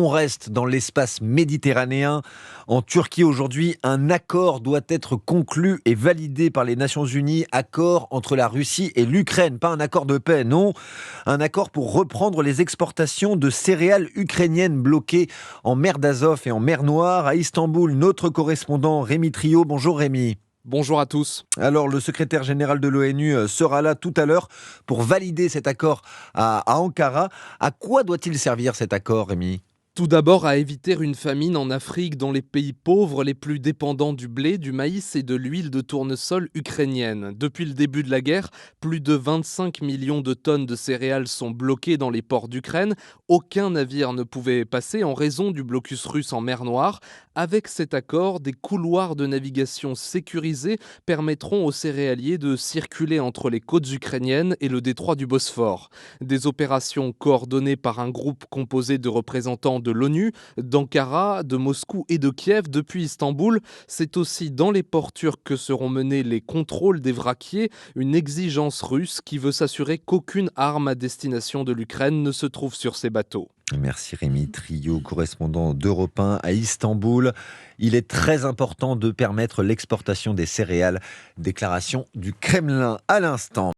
On reste dans l'espace méditerranéen. En Turquie aujourd'hui, un accord doit être conclu et validé par les Nations Unies. Accord entre la Russie et l'Ukraine. Pas un accord de paix, non. Un accord pour reprendre les exportations de céréales ukrainiennes bloquées en mer d'Azov et en mer Noire. À Istanbul, notre correspondant Rémi Trio. Bonjour Rémi. Bonjour à tous. Alors, le secrétaire général de l'ONU sera là tout à l'heure pour valider cet accord à Ankara. À quoi doit-il servir cet accord, Rémi ? Tout d'abord, à éviter une famine en Afrique dans les pays pauvres les plus dépendants du blé, du maïs et de l'huile de tournesol ukrainienne. Depuis le début de la guerre, plus de 25 millions de tonnes de céréales sont bloquées dans les ports d'Ukraine. Aucun navire ne pouvait passer en raison du blocus russe en mer Noire. Avec cet accord, des couloirs de navigation sécurisés permettront aux céréaliers de circuler entre les côtes ukrainiennes et le détroit du Bosphore. Des opérations coordonnées par un groupe composé de représentants de l'ONU, d'Ankara, de Moscou et de Kiev depuis Istanbul. C'est aussi dans les ports turcs que seront menés les contrôles des vraquiers, une exigence russe qui veut s'assurer qu'aucune arme à destination de l'Ukraine ne se trouve sur ces bateaux. Merci Rémi Trio, correspondant d'Europe 1 à Istanbul. Il est très important de permettre l'exportation des céréales. Déclaration du Kremlin à l'instant.